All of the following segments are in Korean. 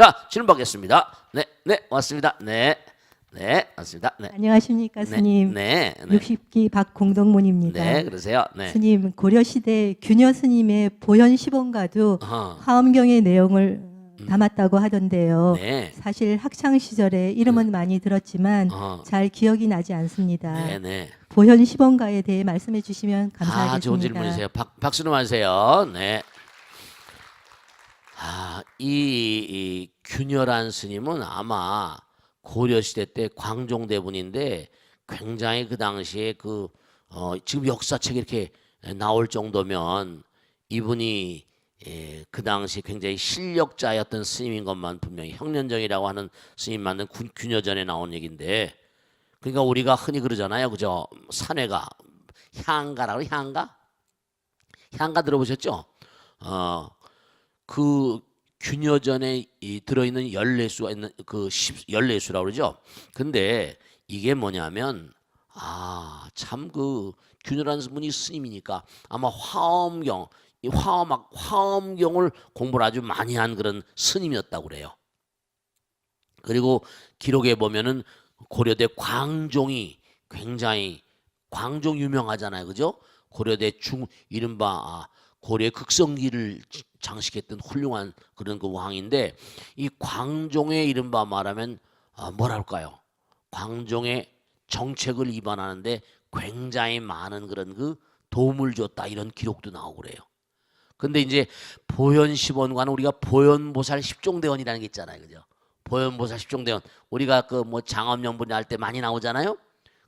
자, 질문 받겠습니다. 네, 네, 왔습니다. 네, 네, 왔습니다. 네, 안녕하십니까, 네, 스님. 네, 네, 60기 박공덕문입니다. 네, 그러세요. 네, 스님, 고려시대 규녀 스님의 보현 시본가도 어허, 화엄경의 내용을 담았다고 하던데요. 네, 사실 학창 시절에 이름은 많이 들었지만 어허, 잘 기억이 나지 않습니다. 네, 네. 보현 시본가에 대해 말씀해 주시면 아, 감사하겠습니다. 좋은 질문이세요. 박수 좀 하세요. 네. 이 균열한 스님은 아마 고려시대 때 광종대분인데 굉장히 그 당시에 지금 역사책에 이렇게 나올 정도면 이분이 그 당시 굉장히 실력자였던 스님인 것만 분명히 형련정이라고 하는 스님 만든 균여전에 나온 얘기인데 그러니까 우리가 흔히 그러잖아요. 그죠? 산회가 향가라고 향가? 향가 들어보셨죠? 그 균여전에 들어있는 열례수가 있는 열례수라고 그러죠. 근데 이게 뭐냐면 참 그 균열한 분이 스님이니까 아마 화엄경 이 화엄경을 공부를 아주 많이 한 그런 스님이었다고 그래요. 그리고 기록에 보면은 고려대 광종이 굉장히 광종 유명하잖아요, 그죠? 고려대 이른바 고려의 극성기를 장식했던 훌륭한 그런 그 왕인데 이 광종의 이른바 말하면 뭐랄까요? 광종의 정책을 위반하는데 굉장히 많은 그런 그 도움을 줬다 이런 기록도 나오고 그래요. 근데 이제 보현시본과는 우리가 보현보살 십종대원이라는 게 있잖아요, 그죠? 보현보살 십종대원 우리가 그 뭐 장엄연분이 할 때 많이 나오잖아요.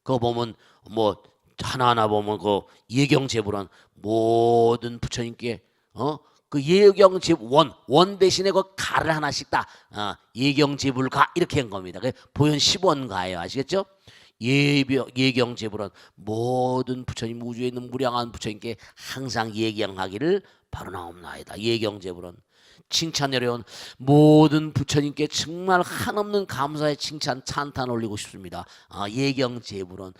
그거 보면 뭐 하나하나 보면 그 예경제불원 모든 부처님께 그 예경제불 원 대신에 그 가를 하나씩 다 예경제불가 이렇게 한 겁니다. 그 보현 10원가예요. 아시겠죠? 예경제불원 모든 부처님 우주에 있는 무량한 부처님께 항상 예경하기를 바로 나옵나이다. 예경제불원 칭찬여려온 모든 부처님께 정말 한없는 감사의 칭찬 찬탄 올리고 싶습니다. 예경제불원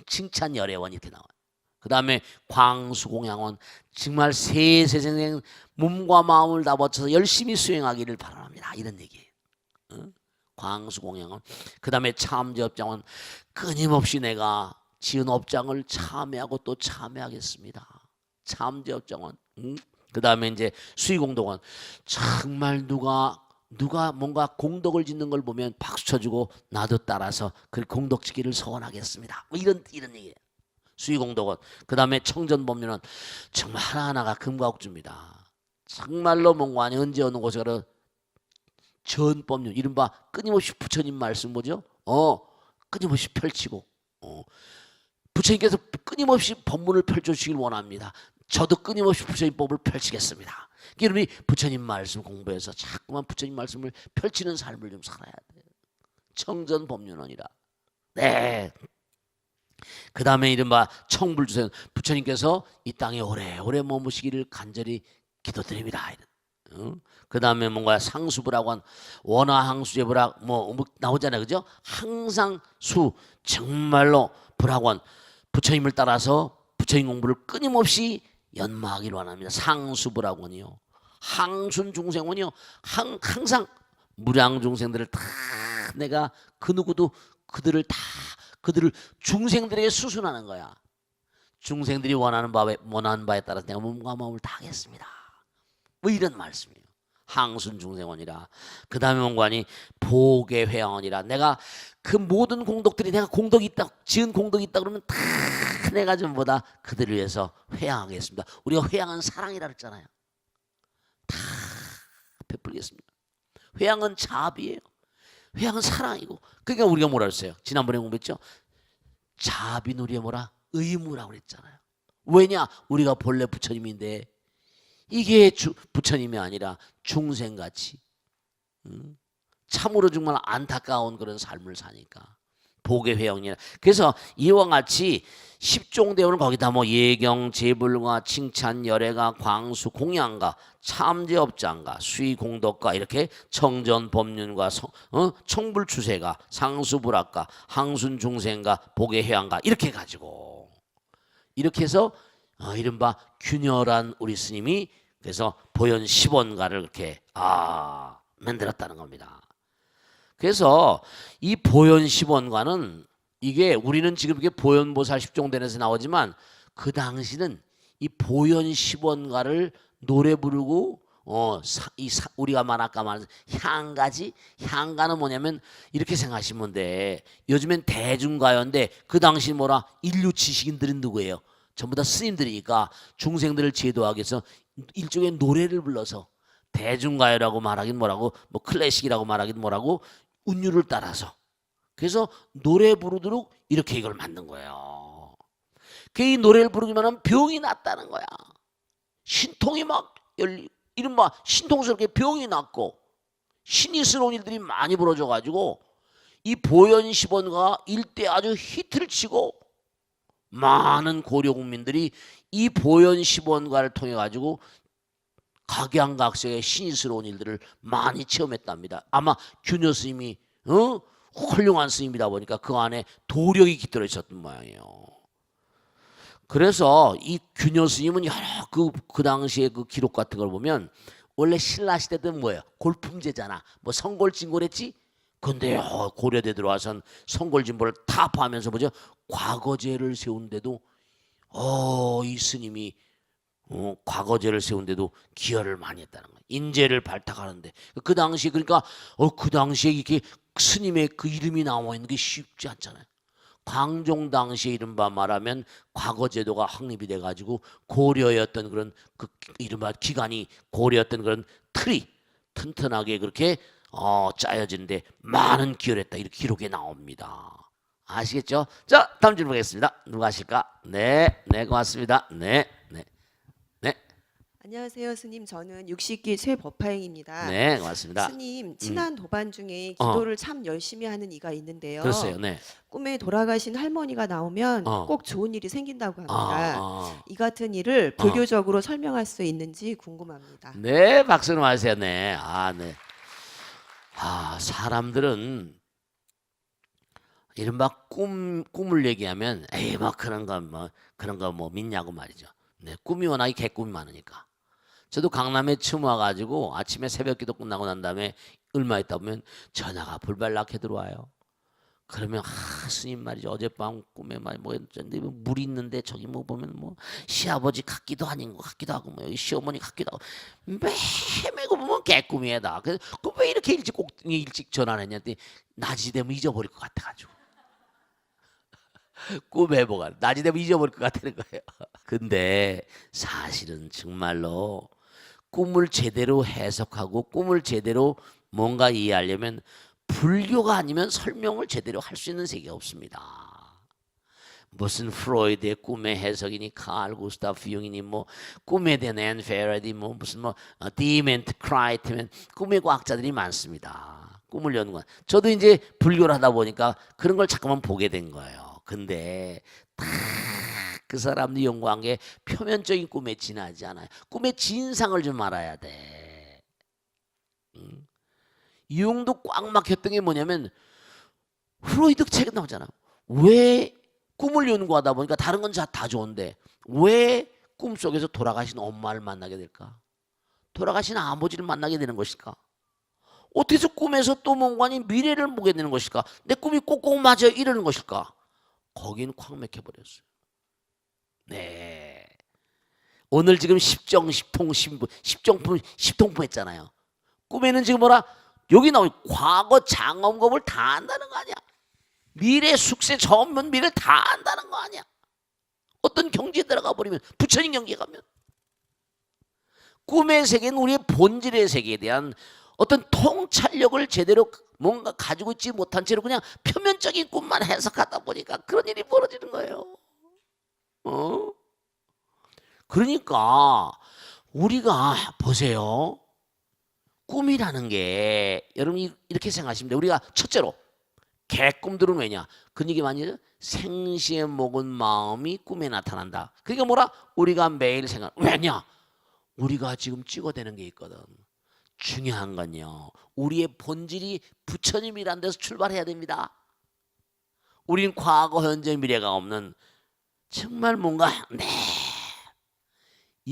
칭찬 열애원 이렇게 나와요. 그 다음에 광수공양원 정말 세세생 몸과 마음을 다 바쳐서 열심히 수행하기를 바랍니다. 이런 얘기예요. 광수공양원 그 다음에 참제업장원 끊임없이 내가 지은 업장을 참회하고 또 참회하겠습니다. 참제업장원 그 다음에 이제 수의공덕원 정말 누가 뭔가 공덕을 짓는 걸 보면 박수 쳐주고 나도 따라서 그 공덕 짓기를 소원하겠습니다. 뭐 이런 얘기예요. 수의공덕원 그 다음에 청전법륜원 정말 하나하나가 금과 옥주입니다. 정말로 뭔가 아니 언제 어느 곳에 가서 전법륜 이른바 끊임없이 부처님 말씀 뭐죠? 끊임없이 펼치고 부처님께서 끊임없이 법문을 펼쳐주시길 원합니다. 저도 끊임없이 부처님 법을 펼치겠습니다. 여러분이 부처님 말씀 공부해서 자꾸만 부처님 말씀을 펼치는 삶을 좀 살아야 돼요. 청전법륜원이라. 네. 그 다음에 이른바 청불주세는 부처님께서 이 땅에 오래오래 머무시기를 간절히 기도드립니다. 그 다음에 뭔가 상수부라고 한 원화항수제부락 뭐 나오잖아요, 그죠? 항상 정말로 불학원 부처님을 따라서 부처님 공부를 끊임없이 연마하기를 원합니다. 상수부락원이요. 항순중생원이요. 항상 무량 중생들을 다 내가 그 누구도 그들을 중생들에게 수순하는 거야. 중생들이 원하는 바에 따라서 내가 몸과 마음을 다 하겠습니다. 뭐 이런 말씀이에요. 항순중생원이라. 그 다음에 뭔가니 보계회양원이라. 내가 그 모든 공덕들이 내가 공덕이 있다 지은 공덕이 있다 그러면 다 내가 전부 다 그들을 위해서 회양하겠습니다. 우리가 회양은 사랑이라 그랬잖아요. 다 베풀겠습니다. 회양은 자비예요. 회양은 사랑이고. 그러니까 우리가 뭐라 그랬어요? 지난번에 공부했죠? 자비누리에 뭐라? 의무라고 그랬잖아요. 왜냐? 우리가 본래 부처님인데 이게 부처님이 아니라 중생같이 참으로 정말 안타까운 그런 삶을 사니까 보계회영이라. 그래서 이와 같이 십종대원을 거기다 뭐 예경, 제불가, 칭찬, 열애가, 광수, 공양가, 참제업장가, 수의공덕가 이렇게 청전법륜가, 청불추세가, 상수불학가, 항순중생가, 보계회양가 이렇게 가지고 이렇게 해서 이른바 균열한 우리 스님이 그래서 보현 10원가를 이렇게 만들었다는 겁니다. 그래서 이 보현시본관은 이게 우리는 지금 이게 보현보살 십종대에서 나오지만 그 당시는 이 보현시본가를 노래 부르고 우리가 아까 말한 향가지, 향가는 뭐냐면 이렇게 생각하시면 돼. 요즘엔 대중가요인데 그 당시 뭐라 인류 지식인들은 누구예요? 전부 다 스님들이니까 중생들을 제도하기 위해서 일종의 노래를 불러서 대중가요라고 말하긴 뭐라고 뭐 클래식이라고 말하긴 뭐라고 운율을 따라서 그래서 노래 부르도록 이렇게 이걸 만든 거예요. 그 이 노래를 부르기만 하면 병이 낫다는 거야. 신통이 막 열리고 이른바 신통스럽게 병이 낫고 신이스러운 일들이 많이 벌어져 가지고 이 보현시본가 일대 아주 히트를 치고 많은 고려 국민들이 이 보현시본가를 통해 가지고 각양각색의 신이스러운 일들을 많이 체험했답니다. 아마 균여 스님이 훌륭한 스님이다 보니까 그 안에 도력이 깃들어 있었던 모양이에요. 그래서 이 균여 스님은 여러 그 당시에 그 기록 같은 걸 보면 원래 신라 시대 때는 뭐예요? 골품제잖아. 뭐 성골진골했지? 근데 고려대 들어와선 성골진골을 타파하면서 뭐죠? 과거제를 세운데도 이 스님이 과거제를 세운데도 기여를 많이 했다는 거예요. 인재를 발탁하는데 그 당시에 그러니까 그 당시에 이렇게 스님의 그 이름이 나와 있는 게 쉽지 않잖아요. 광종 당시에 이른바 말하면 과거제도가 확립이 돼가지고 고려였던 그런 그 이른바 기간이 고려였던 그런 틀이 튼튼하게 그렇게 짜여지는데 많은 기여를 했다 이렇게 기록에 나옵니다. 아시겠죠? 자, 다음 질문 보겠습니다. 누가 하실까? 네, 고맙습니다. 네. 안녕하세요, 스님. 저는 60기 쇠법화행입니다. 네, 고맙습니다. 스님, 친한 도반 중에 기도를 참 열심히 하는 이가 있는데요. 글쎄요, 네. 꿈에 돌아가신 할머니가 나오면 꼭 좋은 일이 생긴다고 합니다. 이 같은 일을 불교적으로 설명할 수 있는지 궁금합니다. 네, 박수를 마세요. 네. 네. 사람들은 이른바 꿈을 얘기하면 에이 뭐 그런 거 뭐 믿냐고 말이죠. 네, 꿈이 워낙에 개꿈이 많으니까. 저도 강남에 처음 와가지고 아침에 새벽기도 끝나고 난 다음에 얼마 있다 보면 전화가 불발나게 들어와요. 그러면 스님 말이죠. 어젯밤 꿈에 뭐였는데 물 있는데 저기 뭐 보면 뭐 시아버지 같기도 아닌 것 같기도 하고 뭐 시어머니 같기도 하고 매매고 보면 개꿈이에다. 그래서 왜 이렇게 일찍 전화를 했냐더니 낮이 되면 잊어버릴 것 같아가지고. 꿈에 뭐가 낮이 되면 잊어버릴 것 같다는 거예요. 근데 사실은 정말로 꿈을 제대로 해석하고 꿈을 제대로 뭔가 이해하려면 불교가 아니면 설명을 제대로 할 수 있는 세계가 없습니다. 무슨 프로이드의 꿈의 해석이니 칼 구스타프 융이니 뭐 꿈에 대한 앤 페러디 뭐 무슨 뭐 디멘트 크라이트면 꿈의 과학자들이 많습니다. 꿈을 연구한 저도 이제 불교를 하다 보니까 그런 걸 자꾸만 보게 된 거예요. 근데 다 그 사람들이 연구한 게 표면적인 꿈에 지나지 않아요. 꿈의 진상을 좀 알아야 돼. 유흥도 꽉 막혔던 게 뭐냐면 프로이드 책에 나오잖아. 왜 꿈을 연구하다 보니까 다른 건 다 좋은데 왜 꿈속에서 돌아가신 엄마를 만나게 될까? 돌아가신 아버지를 만나게 되는 것일까? 어떻게 해서 꿈에서 또 뭔가 미래를 보게 되는 것일까? 내 꿈이 꼭꼭 맞아 이러는 것일까? 거긴 콱 막혀버렸어요. 네. 오늘 지금 십통품 했잖아요. 꿈에는 지금 뭐라? 여기 나오니 과거 장엄검을 다 안다는 거 아니야? 미래 숙세 전문 미래를 다 안다는 거 아니야? 어떤 경지에 들어가 버리면 부처님 경지에 가면 꿈의 세계는 우리의 본질의 세계에 대한 어떤 통찰력을 제대로 뭔가 가지고 있지 못한 채로 그냥 표면적인 꿈만 해석하다 보니까 그런 일이 벌어지는 거예요. 그러니까 우리가 보세요. 꿈이라는 게 여러분이 이렇게 생각하시면 돼요. 우리가 첫째로 개꿈들은 왜냐? 그런 얘기 많이 해요. 생시에 먹은 마음이 꿈에 나타난다. 그러니까 뭐라? 우리가 매일 생각 왜냐? 우리가 지금 찍어대는 게 있거든. 중요한 건요. 우리의 본질이 부처님이란 데서 출발해야 됩니다. 우리는 과거, 현재, 미래가 없는 정말 뭔가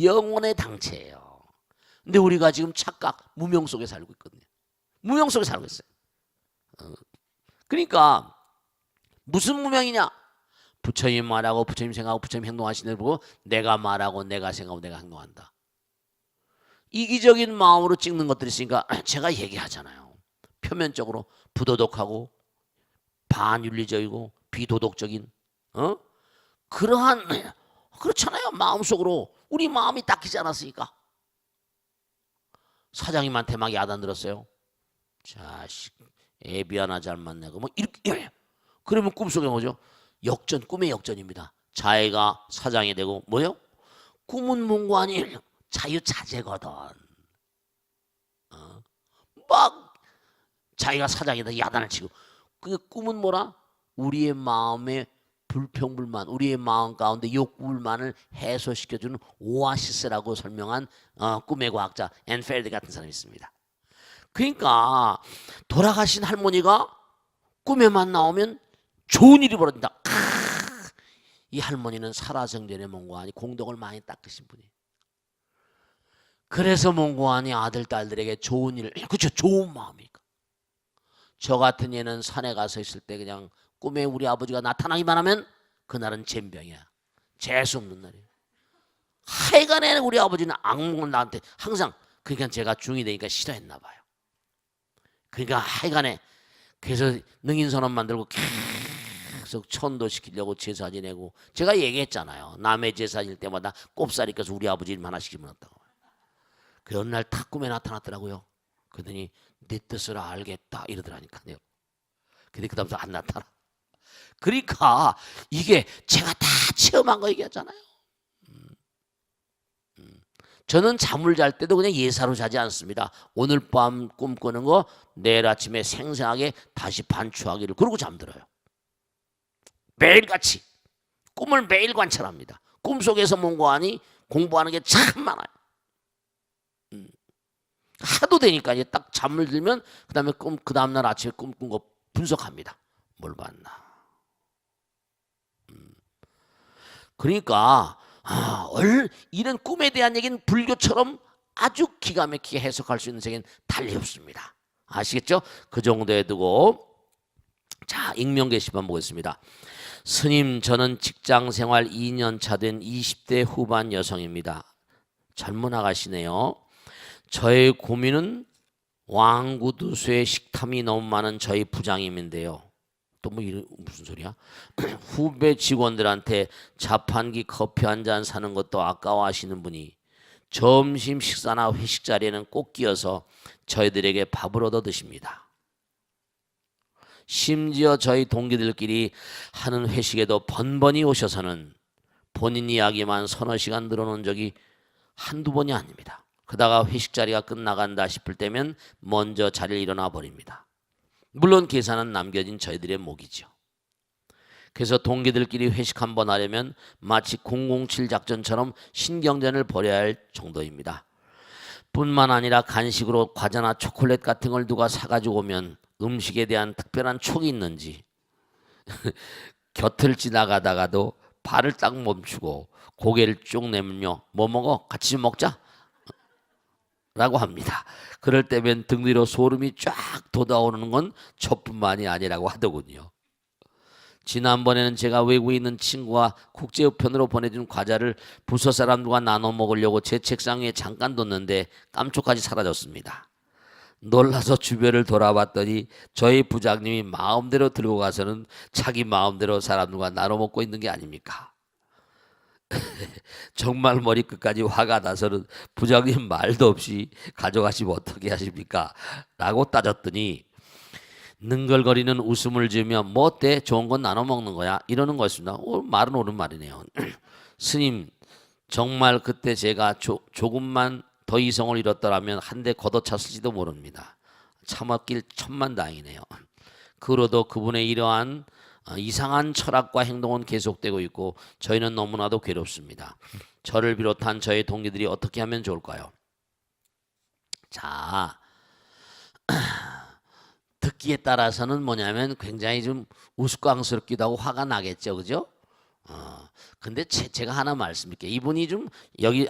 영혼의 당체예요. 근데 우리가 지금 착각, 무명 속에 살고 있거든요. 무명 속에 살고 있어요. 그러니까 무슨 무명이냐? 부처님 말하고 부처님 생각하고 부처님 행동하시는 걸 보고 내가 말하고 내가 생각하고 내가 행동한다. 이기적인 마음으로 찍는 것들이 있으니까 제가 얘기하잖아요. 표면적으로 부도덕하고 반윤리적이고 비도덕적인 그러한 그렇잖아요. 마음속으로 우리 마음이 닦이지 않았으니까. 사장님한테 막 야단 들었어요. 자식 애비 하나 잘 만나고 뭐 이렇게 그러면 꿈속에 뭐죠? 역전, 꿈의 역전입니다. 자해가 사장이 되고 뭐요? 꿈은 문관이 자유자재거든. 막 자기가 사장이다 야단을 치고 그 꿈은 뭐라? 우리의 마음의 불평불만, 우리의 마음 가운데 욕구불만을 해소시켜주는 오아시스라고 설명한 꿈의 과학자 앤펠드 같은 사람이 있습니다. 그러니까 돌아가신 할머니가 꿈에만 나오면 좋은 일이 벌어진다. 이 할머니는 살아생전에 몽고하니 공덕을 많이 닦으신 분이에요. 그래서 몽고하니 아들 딸들에게 좋은 일을, 그렇죠, 좋은 마음이니까. 저 같은 얘는 산에 가서 있을 때 그냥 꿈에 우리 아버지가 나타나기만 하면 그날은 젬병이야. 재수 없는 날이에요. 하여간에 우리 아버지는 악몽을 나한테 항상, 그러니까 제가 중이 되니까 싫어했나 봐요. 그러니까 하여간에 그래서 능인선언 만들고 계속 천도시키려고 제사 지내고, 제가 얘기했잖아요. 남의 제사일 때마다 꼽사리 껴서 우리 아버지 일 하나씩 집어넣었다고. 그 어느 날 탁 꿈에 나타났더라고요. 그러더니 네 뜻을 알겠다 이러더라니까요. 근데 그 다음부터 안 나타나. 그러니까 이게 제가 다 체험한 거 얘기하잖아요. 저는 잠을 잘 때도 그냥 예사로 자지 않습니다. 오늘 밤 꿈꾸는 거 내일 아침에 생생하게 다시 반추하기를 그러고 잠들어요. 매일같이 꿈을 매일 관찰합니다. 꿈속에서 몽고하니 공부하는 게 참 많아요. 하도 되니까 이제 딱 잠을 들면 그다음에 그 다음날 아침에 꿈꾼 거 분석합니다. 뭘 봤나. 그러니까 이런 꿈에 대한 얘기는 불교처럼 아주 기가 막히게 해석할 수 있는 세계는 달리 없습니다. 아시겠죠? 그 정도에 두고 자, 익명 게시판 보겠습니다. 스님, 저는 직장 생활 2년 차 된 20대 후반 여성입니다. 젊은 아가씨네요. 저의 고민은 왕구두수의 식탐이 너무 많은 저희 부장님인데요. 또 뭐 무슨 소리야? 후배 직원들한테 자판기 커피 한 잔 사는 것도 아까워하시는 분이 점심 식사나 회식 자리에는 꼭 끼어서 저희들에게 밥을 얻어 드십니다. 심지어 저희 동기들끼리 하는 회식에도 번번이 오셔서는 본인 이야기만 서너 시간 들어놓은 적이 한두 번이 아닙니다. 그러다가 회식 자리가 끝나간다 싶을 때면 먼저 자리를 일어나 버립니다. 물론 계산은 남겨진 저희들의 몫이죠. 그래서 동기들끼리 회식 한번 하려면 마치 007 작전처럼 신경전을 벌여야 할 정도입니다. 뿐만 아니라 간식으로 과자나 초콜릿 같은 걸 누가 사가지고 오면 음식에 대한 특별한 촉이 있는지 곁을 지나가다가도 발을 딱 멈추고 고개를 쭉 내밀며 뭐 먹어? 같이 좀 먹자? 라고 합니다. 그럴 때면 등 뒤로 소름이 쫙 돋아오르는 건 저뿐만이 아니라고 하더군요. 지난번에는 제가 외국에 있는 친구가 국제우편으로 보내준 과자를 부서 사람들과 나눠 먹으려고 제 책상 위에 잠깐 뒀는데 깜짝까지 사라졌습니다. 놀라서 주변을 돌아봤더니 저희 부장님이 마음대로 들고 가서는 자기 마음대로 사람들과 나눠 먹고 있는 게 아닙니까? 정말 머리끝까지 화가 나서는 부장님 말도 없이 가져가시면 어떻게 하십니까? 라고 따졌더니 능글거리는 웃음을 지으며 뭐 어때? 좋은 건 나눠 먹는 거야? 이러는 거였습니다. 말은 옳은 말이네요. 스님, 정말 그때 제가 조금만 더 이성을 잃었더라면 한 대 걷어찼을지도 모릅니다. 참았길 천만다행이네요. 그로도 그분의 이러한 이상한 철학과 행동은 계속되고 있고 저희는 너무나도 괴롭습니다. 저를 비롯한 저의 동기들이 어떻게 하면 좋을까요? 자, 듣기에 따라서는 뭐냐면 굉장히 좀 우스꽝스럽기도 하고 화가 나겠죠, 그죠? 근데 제가 하나 말씀드릴게요. 이분이 좀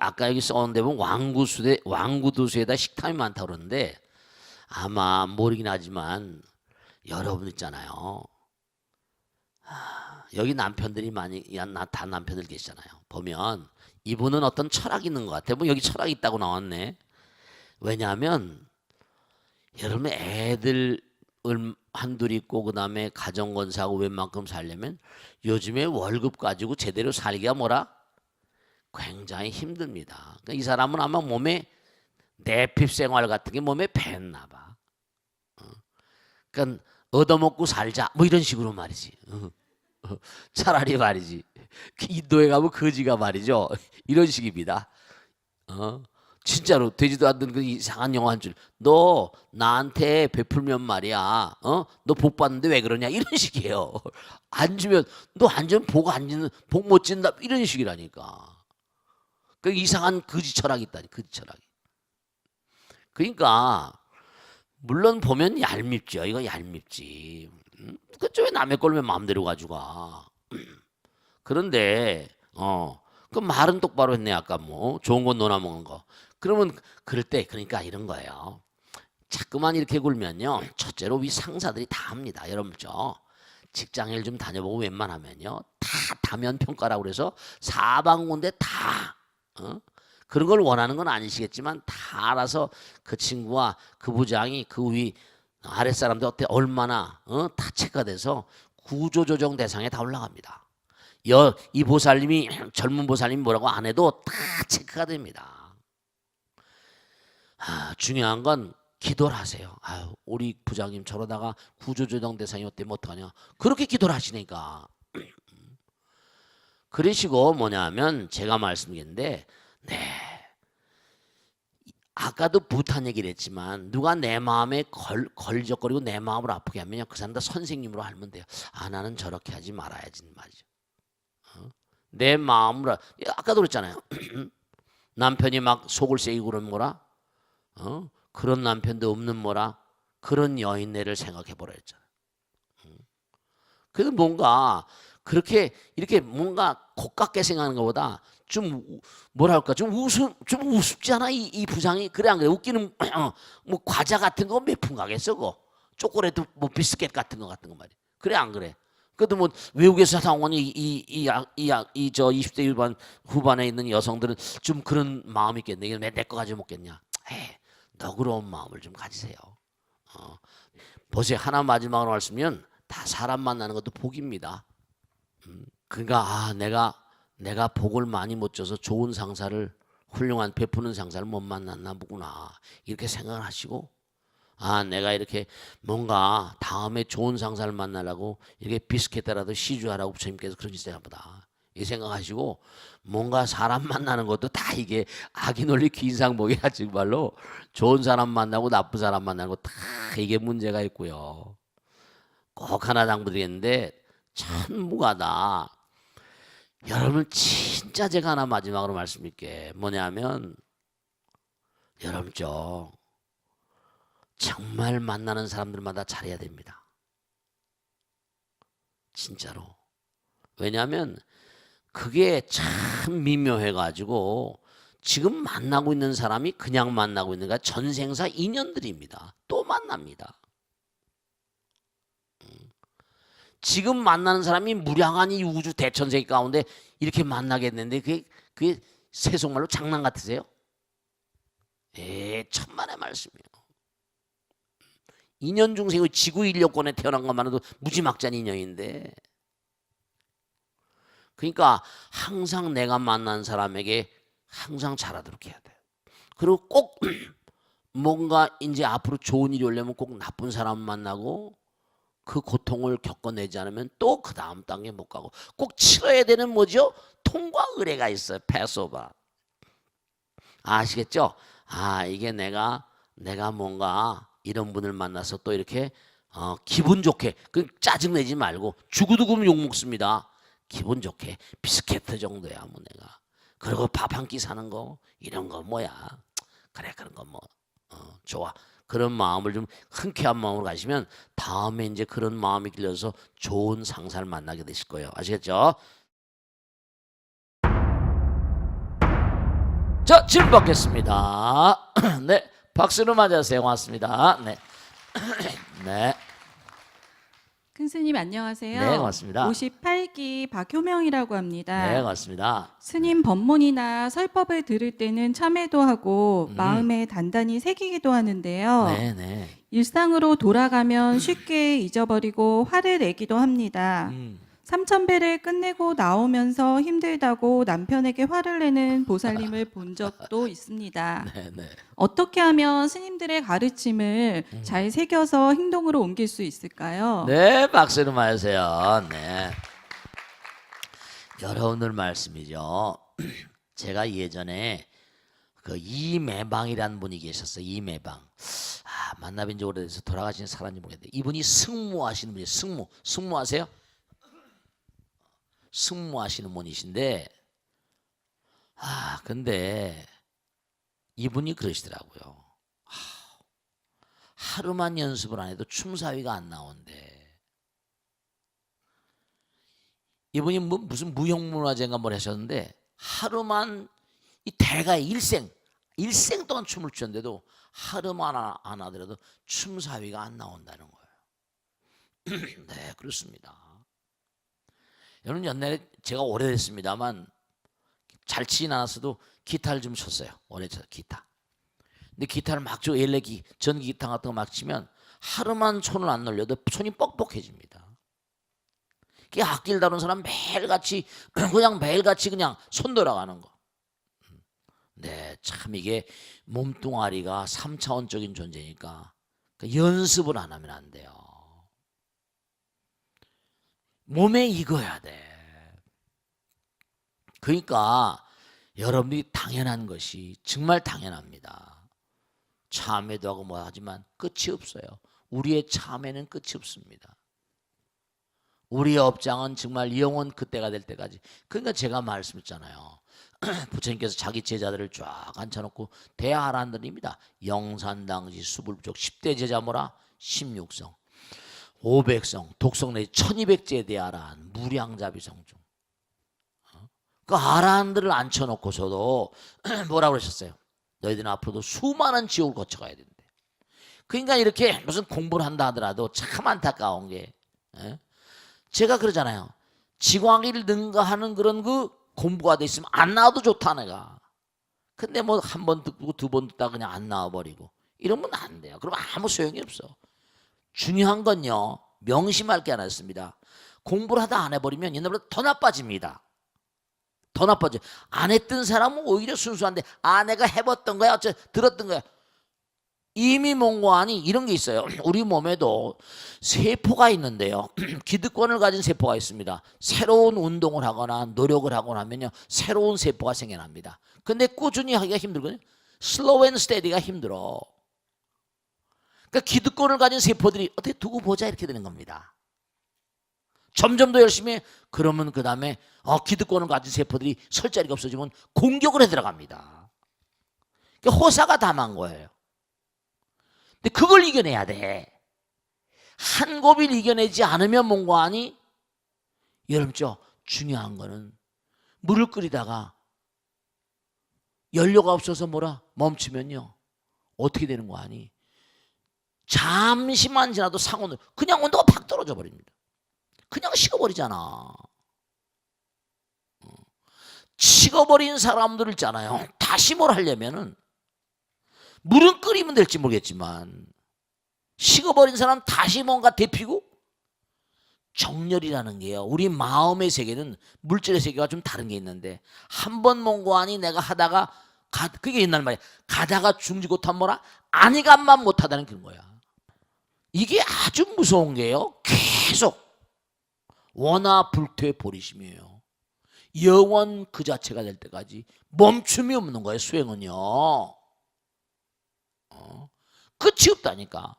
아까 여기 써놓은 데 보면 왕구두수에다 식탐이 많다고 그러는데 아마 모르긴 하지만 여러분 있잖아요. 여기 남편들이 많이 다 남편들 계시잖아요. 보면 이분은 어떤 철학이 있는 것 같아요. 뭐 여기 철학이 있다고 나왔네. 왜냐하면 여러분 애들 한둘 있고 그다음에 가정건사하고 웬만큼 살려면 요즘에 월급 가지고 제대로 살기가 뭐라 굉장히 힘듭니다. 그러니까 이 사람은 아마 몸에 내핍 생활 같은 게 몸에 뱄나 봐. 그러니까 얻어먹고 살자 뭐 이런 식으로 말이지. 차라리 말이지. 인도에 가면 거지가 말이죠. 이런 식입니다. 진짜로 되지도 않는 그 이상한 영화 한 줄. 너 나한테 베풀면 말이야. 너 복 받는데 왜 그러냐 이런 식이에요. 안 주면 너 안 주면 복 못 진다 이런 식이라니까. 그 이상한 거지 철학이 있다니 거지 철학이. 그러니까 물론 보면 얄밉죠. 이거 얄밉지. 그쪽에 남의 걸 왜 마음대로 가져가. 그런데 그 말은 똑바로 했네. 아까 뭐 좋은 건 너나 먹는 거. 그러면 그럴 때 그러니까 이런 거예요. 자꾸만 이렇게 굴면요. 첫째로 위 상사들이 다 합니다. 여러분죠. 직장일 좀 다녀보고 웬만하면요. 다 다면 평가라고 그래서 사방군데 다 그런 걸 원하는 건 아니시겠지만 다 알아서 그 친구와 그 부장이 그 위 아랫사람들 어때 얼마나 다 체크가 돼서 구조조정 대상에 다 올라갑니다. 이 보살님이 젊은 보살님이 뭐라고 안 해도 다 체크가 됩니다. 중요한 건 기도를 하세요. 우리 부장님 저러다가 구조조정 대상이 어때면 어떡하냐. 그렇게 기도를 하시니까. 그러시고 뭐냐면 제가 말씀드렸는데 아까도 부탄 얘기를 했지만 누가 내 마음에 걸적거리고 내 마음을 아프게 하면요. 그 사람 다 선생님으로 알면 돼요. 나는 저렇게 하지 말아야지 말이죠. 내 마음으로 아까도 그랬잖아요. 남편이 막 속을 새기고 그러면 뭐라? 그런 남편도 없는 뭐라? 그런 여인네를 생각해 보라 했잖아요. 그래서 뭔가 그렇게 이렇게 뭔가 고깝게 생각하는 것보다 좀 뭐랄까 좀 우습지 않아 이 부장이 그래 안 그래 웃기는 뭐 과자 같은 거 몇 푼 가겠어 그거 초콜릿 뭐 비스켓 같은 거 그래 안 그래 그래도 뭐 외국에서 나온 이저 20대 후반에 있는 여성들은 좀 그런 마음이 있겠네. 이게 내 거 가지고 먹겠냐. 너그러운 마음을 좀 가지세요. 보세요. 하나 마지막으로 말씀면 다 사람 만나는 것도 복입니다. 그러니까 내가 복을 많이 못 줘서 좋은 상사를 훌륭한 베푸는 상사를 못 만났나 보구나 이렇게 생각을 하시고 내가 이렇게 뭔가 다음에 좋은 상사를 만나려고 이렇게 비스켓이라도 시주하라고 부처님께서 그런 짓을 보다 이 생각하시고 뭔가 사람 만나는 것도 다 이게 악이 논리 기인상복이야 정말로 좋은 사람 만나고 나쁜 사람 만나는 거 다 이게 문제가 있고요. 꼭 하나 당부드리겠는데 천무가다. 여러분 진짜 제가 하나 마지막으로 말씀드릴게 뭐냐면 여러분죠 정말 만나는 사람들마다 잘해야 됩니다. 진짜로. 왜냐하면 그게 참 미묘해가지고 지금 만나고 있는 사람이 그냥 만나고 있는 게 전생사 인연들입니다. 또 만납니다. 지금 만나는 사람이 무량한 이 우주 대천세계 가운데 이렇게 만나겠는데 그게 세속말로 장난 같으세요? 천만의 말씀이에요. 인연 중생의 지구 인력권에 태어난 것만으로도 무지막지한 인연인데 그러니까 항상 내가 만난 사람에게 항상 잘하도록 해야 돼요. 그리고 꼭 뭔가 이제 앞으로 좋은 일이 오려면 꼭 나쁜 사람 만나고 그 고통을 겪어내지 않으면 또 그 다음 단계 못 가고 꼭 치러야 되는 뭐죠? 통과 의례가 있어요. 패스오버. 아시겠죠? 이게 내가 뭔가 이런 분을 만나서 또 이렇게 기분 좋게 그 짜증 내지 말고 죽어도 그럼 욕 먹습니다. 기분 좋게 비스켓 정도야 뭐 내가 그리고 밥 한 끼 사는 거 이런 거 뭐야 그래 그런 거 뭐 좋아. 그런 마음을 좀 흔쾌한 마음으로 가시면 다음에 이제 그런 마음이 길러서 좋은 상사를 만나게 되실 거예요. 아시겠죠? 자, 질문 받겠습니다. 네, 박수로 맞아주세요. 고맙습니다. 네. 네. 큰 스님 안녕하세요. 네, 고맙습니다. 58기 박효명이라고 합니다. 네, 고맙습니다. 스님 법문이나 설법을 들을 때는 참회도 하고 마음에 단단히 새기기도 하는데요. 네, 네. 일상으로 돌아가면 쉽게 잊어버리고 화를 내기도 합니다. 삼천배를 끝내고 나오면서 힘들다고 남편에게 화를 내는 보살님을 본 적도 있습니다. 네, 네. 어떻게 하면 스님들의 가르침을 잘 새겨서 행동으로 옮길 수 있을까요? 네, 박수로 맞으세요. 네. 여러분들 말씀이죠. 제가 예전에 그 이매방이라는 분이 계셨어요. 이매방. 만나뵌 지 오래돼서 돌아가신 사람인지 모르겠는데 이분이 승무하시는 분이에요. 승무하세요? 승무하시는 분이신데 근데 이분이 그러시더라고요. 하루만 연습을 안 해도 춤사위가 안 나온대. 이분이 무슨 무형문화재인가 뭘 하셨는데 하루만 이 대가의 일생 동안 춤을 추는데도 하루만 안 하더라도 춤사위가 안 나온다는 거예요. 네, 그렇습니다. 여러분 옛날에 제가 오래됐습니다만 잘 치진 않았어도 기타를 좀 쳤어요. 오래 쳤어요. 기타. 근데 기타를 막 전기 기타 같은 거 막 치면 하루만 손을 안 놀려도 손이 뻑뻑해집니다. 악기를 다루는 사람 매일같이 그냥 손 돌아가는 거. 네, 참 이게 몸뚱아리가 3차원적인 존재니까 연습을 안 하면 안 돼요. 몸에 익어야 돼. 그러니까 여러분이 당연한 것이 정말 당연합니다. 참회도 하고 뭐 하지만 끝이 없어요. 우리의 참회는 끝이 없습니다. 우리의 업장은 정말 영원 그때가 될 때까지. 그러니까 제가 말씀했잖아요. 부처님께서 자기 제자들을 쫙 앉혀놓고 대하란들입니다. 영산당지 수불부족 10대 제자 뭐라? 16성 500성 독성 내지 1200제 대하란 무량자비성중. 그 아란들을 앉혀놓고서도 뭐라고 그러셨어요? 너희들은 앞으로도 수많은 지옥을 거쳐가야 된대. 그러니까 이렇게 무슨 공부를 한다 하더라도 참 안타까운 게 제가 그러잖아요. 지광이를 능가하는 그런 그 공부가 돼 있으면 안 나와도 좋다 내가. 근데 뭐 한 번 듣고 두 번 듣다 그냥 안 나와버리고 이러면 안 돼요. 그럼 아무 소용이 없어. 중요한 건요. 명심할 게 하나 있습니다. 공부를 하다 안 해버리면 옛날보다 더 나빠집니다. 더 나빠져. 안 했던 사람은 오히려 순수한데 내가 해봤던 거야 들었던 거야. 이미 몽고하니 이런 게 있어요. 우리 몸에도 세포가 있는데요. 기득권을 가진 세포가 있습니다. 새로운 운동을 하거나 노력을 하거나 하면요. 새로운 세포가 생겨납니다. 근데 꾸준히 하기가 힘들거든요. 슬로우 앤 스테디가 힘들어. 그러니까 기득권을 가진 세포들이 어떻게 두고 보자 이렇게 되는 겁니다. 점점 더 열심히 해. 그러면 그 다음에 기득권을 가진 세포들이 설 자리가 없어지면 공격을 해 들어갑니다. 그러니까 호사가 담한 거예요. 근데 그걸 이겨내야 돼. 한 고비를 이겨내지 않으면 뭔가 하니 여러분죠. 중요한 거는 물을 끓이다가 연료가 없어서 멈추면요. 어떻게 되는 거 아니? 잠시만 지나도 상온으로 그냥 온도가 팍 떨어져 버립니다. 그냥 식어버리잖아. 식어버린 사람들 있잖아요. 다시 뭘 하려면은 물은 끓이면 될지 모르겠지만 식어버린 사람 다시 뭔가 데피고 정렬이라는 게요. 우리 마음의 세계는 물질의 세계가 좀 다른 게 있는데 한 번 몽고하니 내가 하다가 그게 옛날 말이야. 가다가 죽지 못한 뭐라 아니간만 못하다는 그런 거야. 이게 아주 무서운 게요. 계속 원하 불퇴 보리심이에요. 영원 그 자체가 될 때까지 멈춤이 없는 거예요. 수행은요. 끝이 없다니까.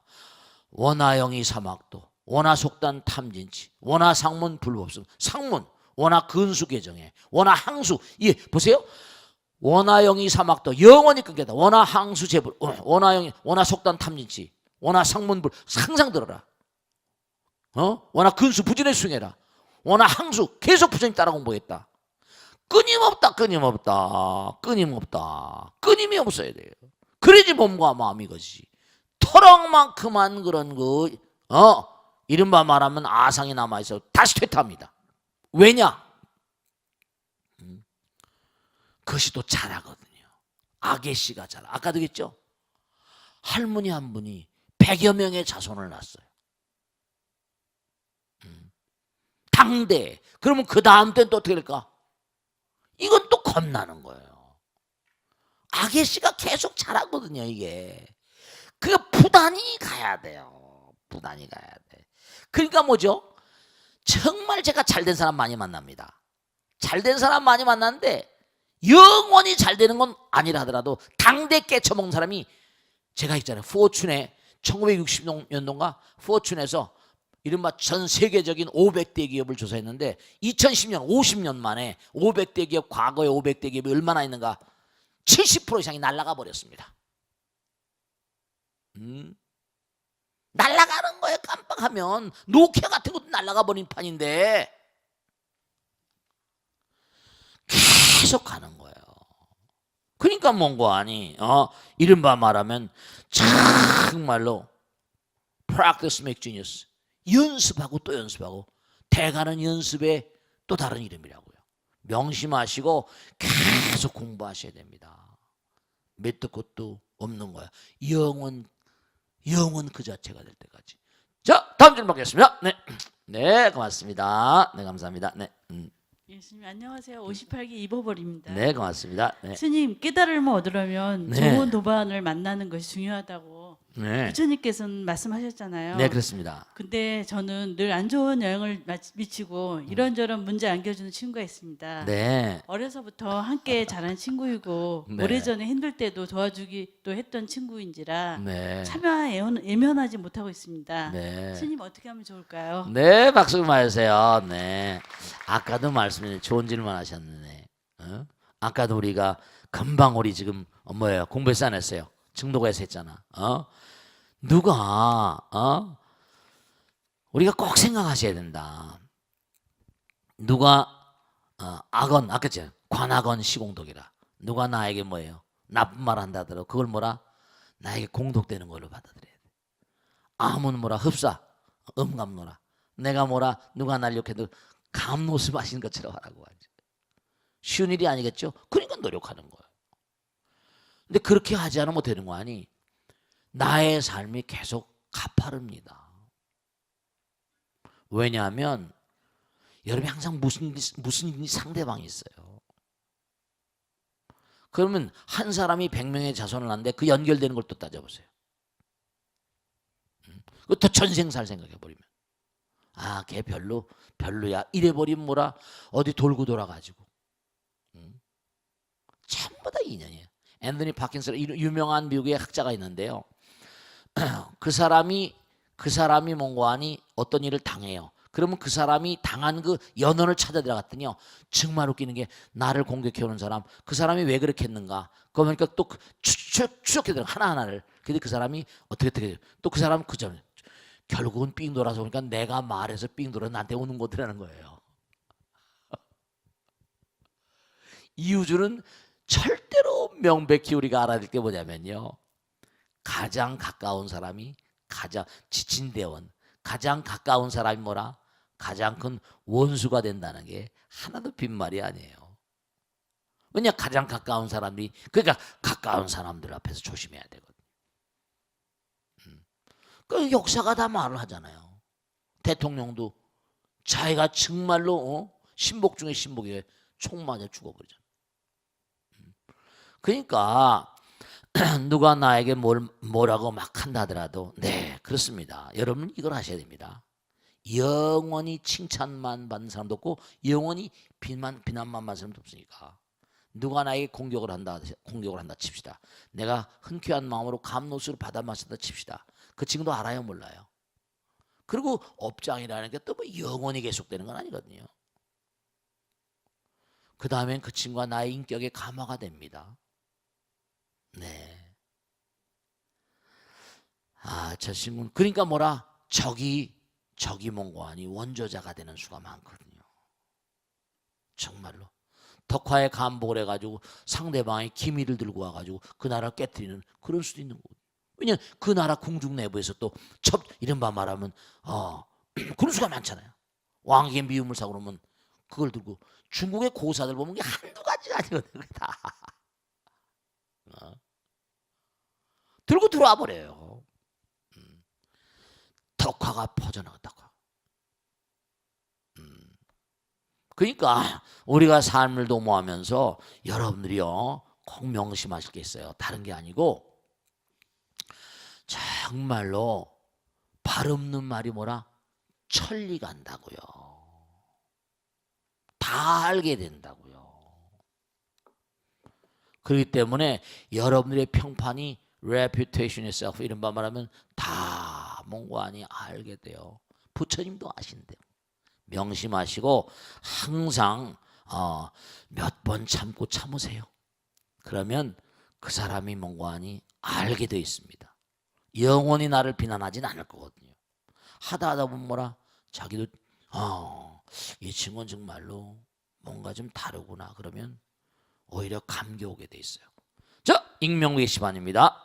원하영이 사막도 원하속단 탐진치 원하상문 불법성 상문 원하근수계정에 원하항수 보세요. 원하영이 사막도 영원히 끊겠다. 원하항수 재불 원하영이 원하속단 탐진치 원하상문 항상 들어라. 원하근수 부진에 수행해라. 원하항수 계속 부처님 따라 공부했다. 끊임없다. 끊임이 없어야 돼요. 그래야지 몸과 마음이 것이지. 터럭만큼한 그런 이른바 말하면 아상이 남아있어 다시 퇴타합니다. 왜냐? 그것이 또 잘하거든요. 아게씨가 잘. 아까도 했죠? 할머니 한 분이 100여 명의 자손을 낳았어요. 당대. 그러면 그 다음 때는 또 어떻게 될까? 이건 또 겁나는 거예요. 아게씨가 계속 잘하거든요, 이게. 그러니까 부단히 가야 돼요. 부단히 가야 돼. 그러니까 뭐죠? 정말 제가 잘된 사람 많이 만납니다. 잘된 사람 많이 만났는데 영원히 잘 되는 건 아니라 하더라도 당대 깨쳐먹는 사람이 제가 있잖아요. 포춘에 1960년도인가 포춘에서 이른바 전 세계적인 500대 기업을 조사했는데 2010년 50년 만에 500대 기업, 과거에 500대 기업이 얼마나 있는가 70% 이상이 날아가 버렸습니다. 날아가는 거에 깜빡하면 노키아 같은 것도 날아가 버린 판인데 계속 가는 거예요. 그러니까 뭔고 아니 이른바 말하면 정말로 practice makes genius. 연습하고 또 연습하고 대가는 연습의 또 다른 이름이라고요. 명심하시고 계속 공부하셔야 됩니다. 밑도 끝도 없는 거야. 영원 그 자체가 될 때까지. 자, 다음 질문 받겠습니다. 네, 네, 고맙습니다. 네, 감사합니다. 네, 예, 스님 안녕하세요. 58기 이보벌입니다. 네, 고맙습니다. 네, 스님 깨달음을 얻으려면 네. 좋은 도반을 만나는 것이 중요하다고 네, 부처님께서는 말씀하셨잖아요. 네, 그렇습니다. 근데 저는 늘 안 좋은 영향을 미치고 이런저런 문제 안겨주는 친구가 있습니다. 네, 어려서부터 함께 자란 친구이고 네. 오래전에 힘들 때도 도와주기도 했던 친구인지라 네, 차마 예면하지 못하고 있습니다. 네. 스님 어떻게 하면 좋을까요? 네, 박수 맞으세요. 네. 아까도 말씀해 좋은 질문 하셨네. 아까도 우리가 금방 우리 지금 뭐예요? 공부해서 안 했어요. 증도가에서 했잖아. 누가 우리가 꼭 생각하셔야 된다. 누가 악언 아까 제 관악언 시공덕이라. 누가 나에게 뭐예요? 나쁜 말 한다 하더라도 그걸 뭐라? 나에게 공덕되는 걸로 받아들여야 돼. 아무는 뭐라 흡사 음감노라. 내가 뭐라 누가 날 욕해도 감노수 마시는 것처럼 하라고 하죠. 쉬운 일이 아니겠죠. 그러니까 노력하는 거예요. 근데 그렇게 하지 않으면 되는 거 아니? 나의 삶이 계속 가파릅니다. 왜냐하면 여러분이 항상 무슨 일이 상대방이 있어요. 그러면 한 사람이 100명의 자손을 낳는데 그 연결되는 걸 또 따져보세요. 그것도 전생살 생각해버리면 걔 별로야 이래버리면 뭐라 어디 돌고 돌아가지고 전부 다 인연이에요. 앤더니 파킨슨 유명한 미국의 학자가 있는데요. 그 사람이 뭔가 하니 어떤 일을 당해요. 그러면 그 사람이 당한 그 연원을 찾아 들어갔더니요. 정말 웃기는 게 나를 공격해오는 사람 그 사람이 왜 그렇게 했는가 그러니까 또 추적해 들어 하나하나를. 근데 그 사람이 어떻게 또 그 사람 그 점 결국은 삥 돌아서 오니까 내가 말해서 삥 돌아 나한테 오는 거더라는 거예요. 이유주는 절대로 명백히 우리가 알아야 될 게 뭐냐면요. 가장 가까운 사람이 가장 지친 대원 가장 가까운 사람이 뭐라? 가장 큰 원수가 된다는 게 하나도 빈말이 아니에요. 왜냐 가장 가까운 사람이 그러니까 가까운 사람들 앞에서 조심해야 되거든요. 그 역사가 다 말을 하잖아요. 대통령도 자기가 정말로 신복 중에 신복이에요. 총 맞아 죽어버리잖아요. 그러니까 누가 나에게 뭐라고 막 한다 하더라도 네 그렇습니다. 여러분 이걸 하셔야 됩니다. 영원히 칭찬만 받는 사람도 없고 영원히 비난만 받는 사람도 없으니까 누가 나에게 공격을 한다 칩시다. 내가 흔쾌한 마음으로 감노수를 받아 마신다 칩시다. 그 친구도 알아요 몰라요. 그리고 업장이라는 게 또 뭐 영원히 계속되는 건 아니거든요. 그 다음엔 그 친구가 나의 인격의 감화가 됩니다. 네. 저 친구는 그러니까 뭐라 적이 뭔고 하니 원조자가 되는 수가 많거든요. 정말로 덕화에 감복을 해가지고 상대방의 기밀을 들고 와가지고 그 나라를 깨뜨리는 그런 수도 있는 거고. 왜냐면 그 나라 궁중 내부에서 또 이른바 말하면 그런 수가 많잖아요. 왕에게 미움을 사고 그러면 그걸 들고 중국의 고사들 보면 게 한두 가지가 아니거든요. 다 들고 들어와 버려요. 덕화가 퍼져나갔다고. 그러니까 우리가 삶을 도모하면서 여러분들이요 꼭 명심하실 게 있어요. 다른 게 아니고 정말로 발 없는 말이 뭐라 천리 간다고요. 다 알게 된다고요. 그렇기 때문에 여러분들의 평판이 reputation itself 이른바 말하면 다 몽고하니 알게 돼요. 부처님도 아신대요. 명심하시고 항상 몇 번 참고 참으세요. 그러면 그 사람이 몽고하니 알게 되어 있습니다. 영원히 나를 비난하진 않을 거거든요. 하다 보면 뭐라 자기도 이 친구는 정말로 뭔가 좀 다르구나. 그러면 오히려 감겨오게 돼 있어요. 자, 익명 게시판입니다.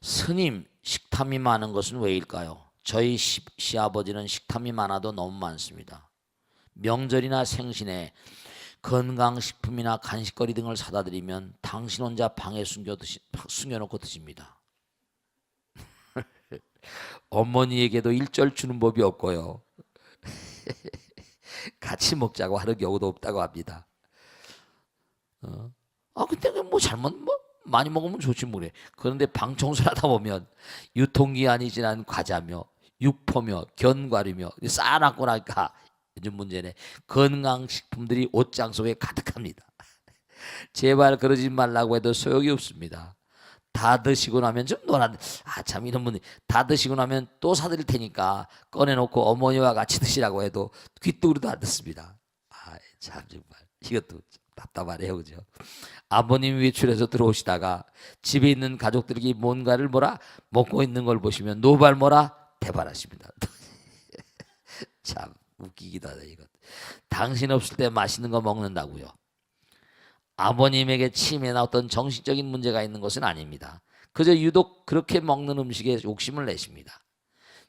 스님, 식탐이 많은 것은 왜일까요? 저희 시아버지는 식탐이 많아도 너무 많습니다. 명절이나 생신에 건강식품이나 간식거리 등을 사다 드리면 당신 혼자 방에 숨겨놓고 드십니다. 어머니에게도 일절 주는 법이 없고요. 같이 먹자고 하는 경우도 없다고 합니다. 근데 뭐 잘못 많이 먹으면 좋지 뭐래. 그런데 방 청소를 하다 보면 유통기한이 지난 과자며 육포며 견과류며 쌓아놨고 나니까 요즘 문제네. 건강식품들이 옷장 속에 가득합니다. 제발 그러지 말라고 해도 소용이 없습니다. 다 드시고 나면 좀 참 이런 분이 다 드시고 나면 또 사드릴 테니까 꺼내놓고 어머니와 같이 드시라고 해도 귀뚜그리도 안 듣습니다. 참 정말 이것도 답답하네요, 그죠? 아버님 외출해서 들어오시다가 집에 있는 가족들이 뭔가를 먹고 있는 걸 보시면 노발 대발하십니다. 참 웃기기도 하다 이것. 당신 없을 때 맛있는 거 먹는다고요. 아버님에게 치매나 어떤 정신적인 문제가 있는 것은 아닙니다. 그저 유독 그렇게 먹는 음식에 욕심을 내십니다.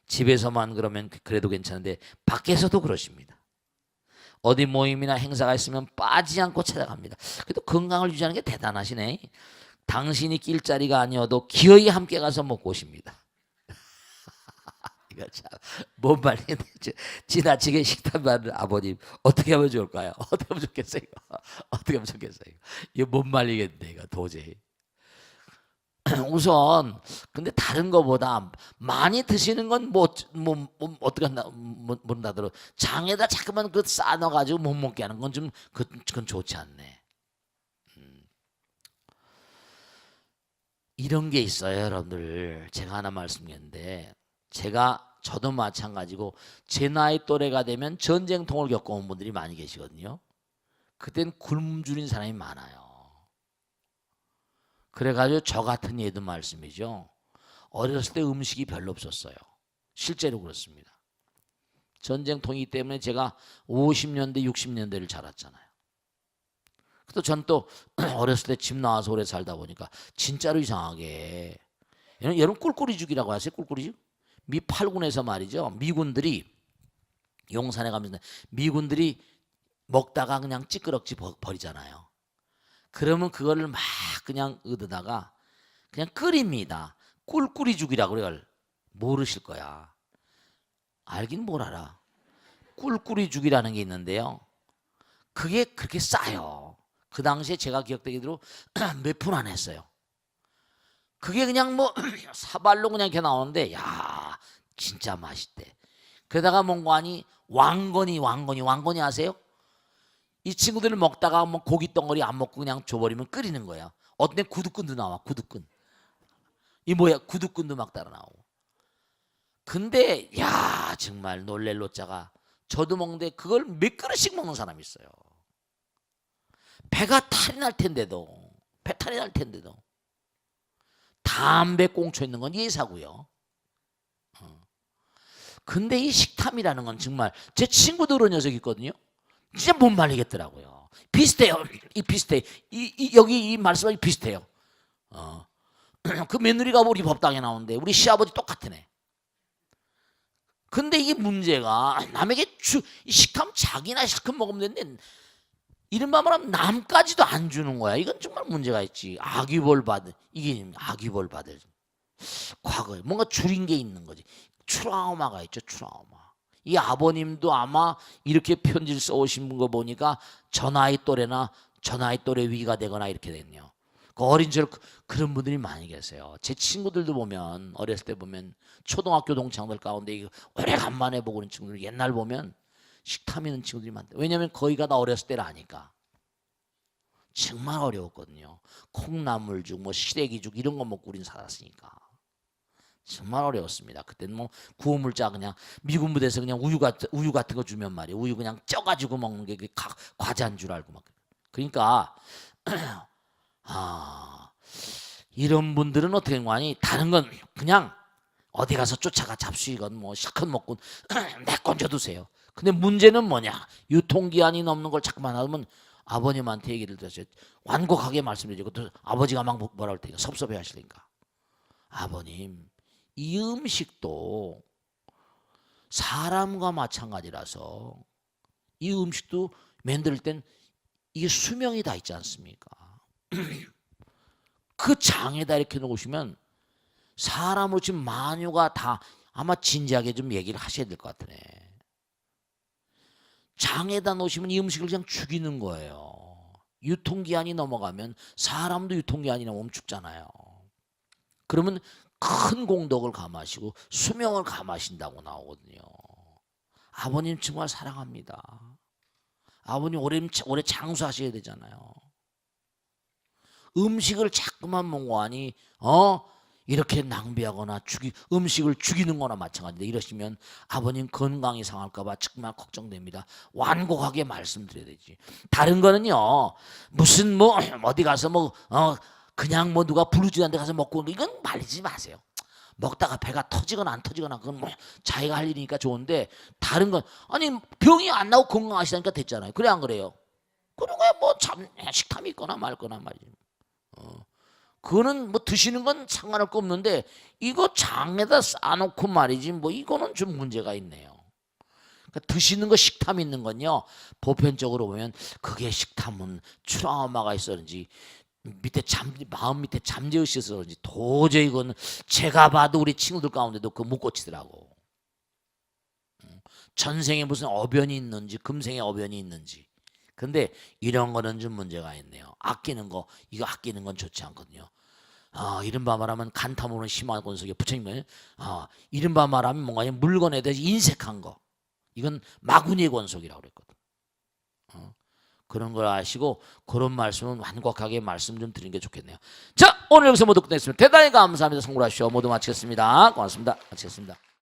집에서만 그러면 그래도 괜찮은데 밖에서도 그러십니다. 어디 모임이나 행사가 있으면 빠지지 않고 찾아갑니다. 그래도 건강을 유지하는 게 대단하시네. 당신이 낄 자리가 아니어도 기어이 함께 가서 먹고 오십니다. 이거 참 뭔 말이겠네. 지나치게 식탐 많은 아버님 어떻게 하면 좋을까요? 어떻게 하면 좋겠어요? 어떻게 하면 좋겠어요? 이거 못 말리겠네. 이거 도저히. 우선 근데 다른 거보다 많이 드시는 건 어떻게 한다 모른다더라도 장에다 자꾸만 그 싸넣어가지고 못 먹게 하는 건 좀 그건 좋지 않네. 이런 게 있어요, 여러분들. 제가 하나 말씀드렸는데 저도 마찬가지고 제 나이 또래가 되면 전쟁통을 겪어온 분들이 많이 계시거든요. 그땐 굶주린 사람이 많아요. 그래가지고 저 같은 얘도 말씀이죠. 어렸을 때 음식이 별로 없었어요. 실제로 그렇습니다. 전쟁통이기 때문에 제가 50년대 60년대를 자랐잖아요. 또 전 또 어렸을 때 집 나와서 오래 살다 보니까 진짜로 이상하게 여러분 꿀꿀이죽이라고 아세요? 꿀꿀이죽? 미 8군에서 말이죠. 미군들이 용산에 가면 미군들이 먹다가 그냥 찌끄럭지 버리잖아요. 그러면 그거를 막 그냥 얻어다가 그냥 끓입니다. 꿀꿀이죽이라고 그래요. 모르실 거야. 알긴 뭘 알아. 꿀꿀이죽이라는 게 있는데요. 그게 그렇게 싸요. 그 당시에 제가 기억되기로 몇 푼 안 했어요. 그게 그냥 사발로 그냥 이렇게 나오는데 야 진짜 맛있대. 그러다가 몽고하니 왕건이 아세요? 이 친구들을 먹다가 고기 덩어리 안 먹고 그냥 줘버리면 끓이는 거야. 어떤 데 구두끈도 나와. 구두끈. 이 뭐야? 구두끈도 막 따라 나오고. 근데 야 정말 놀랄 노자가 저도 먹는데 그걸 몇 그릇씩 먹는 사람이 있어요. 배가 탈이 날 텐데도 담배 꽁초 있는 건 예사고요. 근데 이 식탐이라는 건 정말 제 친구도 그런 녀석이 있거든요. 진짜 못 말리겠더라고요. 비슷해요. 이 비슷해. 여기 이 말씀이 비슷해요. 그 며느리가 우리 법당에 나오는데 우리 시아버지 똑같으네. 근데 이게 문제가 남에게 식탐 자기나 실컷 먹으면 되는데 이른바 말하면 남까지도 안 주는 거야. 이건 정말 문제가 있지. 악유벌 받은 이게 악유벌 받을 과거에 뭔가 줄인 게 있는 거지. 트라우마가 있죠. 트라우마. 이 아버님도 아마 이렇게 편지를 써오신 거 보니까 저 나이 또래나 저 나이 또래 위가 되거나 이렇게 됐네요. 그 어린 시절 그런 분들이 많이 계세요. 제 친구들도 보면 어렸을 때 보면 초등학교 동창들 가운데 이거 오래간만에 보고 있는 친구들 옛날 보면 식탐 있는 친구들이 많대. 왜냐하면 거기가 다 어렸을 때라 아니까. 정말 어려웠거든요. 콩나물죽, 뭐 시래기죽 이런 거 먹고 우린 살았으니까. 정말 어려웠습니다. 그때는 뭐 구호물자 그냥 미군 부대에서 그냥 우유 같은 거 주면 말이에요. 우유 그냥 쪄가지고 먹는 게 과자인 줄 알고 막. 그러니까 이런 분들은 어떻게 된 거니? 다른 건 그냥 어디 가서 쫓아가 잡수이건 뭐 실컷 먹고 내 건져 두세요. 근데 문제는 뭐냐? 유통기한이 넘는 걸 자꾸만 하면 아버님한테 얘기를 드렸어요. 완곡하게 말씀드리고 또 아버지가 막 뭐라 할 테니까 섭섭해 하시니까 아버님 이 음식도 사람과 마찬가지라서 이 음식도 만들 땐 이게 수명이 다 있지 않습니까? 그 장에다 이렇게 놓으시면 사람으로 지금 마녀가 다 아마 진지하게 좀 얘기를 하셔야 될 것 같으네. 장에다 놓으시면 이 음식을 그냥 죽이는 거예요. 유통기한이 넘어가면 사람도 유통기한이 넘으면 죽잖아요. 그러면 큰 공덕을 감하시고 수명을 감하신다고 나오거든요. 아버님 정말 사랑합니다. 아버님 오래 장수하셔야 되잖아요. 음식을 자꾸만 먹어하니 이렇게 낭비하거나 음식을 죽이는 거나 마찬가지인데 이러시면 아버님 건강이 상할까 봐 정말 걱정됩니다. 완곡하게 말씀드려야 되지. 다른 거는요. 무슨 뭐 어디 가서 그냥 뭐 누가 부르지도 않는데 가서 먹고 이건 말리지 마세요. 먹다가 배가 터지거나 안 터지거나 그건 뭐 자기가 할 일이니까 좋은데 다른 건 아니 병이 안 나고 건강하시다니까 됐잖아요. 그래 안 그래요? 그런 거야 뭐 식탐이 있거나 말거나 말이지. 그거는 뭐 드시는 건 상관할 거 없는데 이거 장에다 싸놓고 말이지 뭐 이거는 좀 문제가 있네요. 그러니까 드시는 거 식탐 있는 건요 보편적으로 보면 그게 식탐은 트라우마가 있었는지 마음 밑에 잠재의식이 있어서 그런지 도저히 이건 제가 봐도 우리 친구들 가운데도 그거 못 고치더라고. 전생에 무슨 어변이 있는지 금생에 어변이 있는지. 근데 이런 거는 좀 문제가 있네요. 아끼는 거 이거 아끼는 건 좋지 않거든요. 이른바 말하면 간탐으로는 심한 권속에 부처님은 이른바 말하면 뭔가 물건에 대해서 인색한 거 이건 마구니의 권속이라고 그랬거든. 그런 걸 아시고 그런 말씀은 완곡하게 말씀 좀 드리는 게 좋겠네요. 자 오늘 여기서 모두 끝냈습니다. 대단히 감사합니다. 성불하시오. 모두 마치겠습니다. 고맙습니다. 마치겠습니다.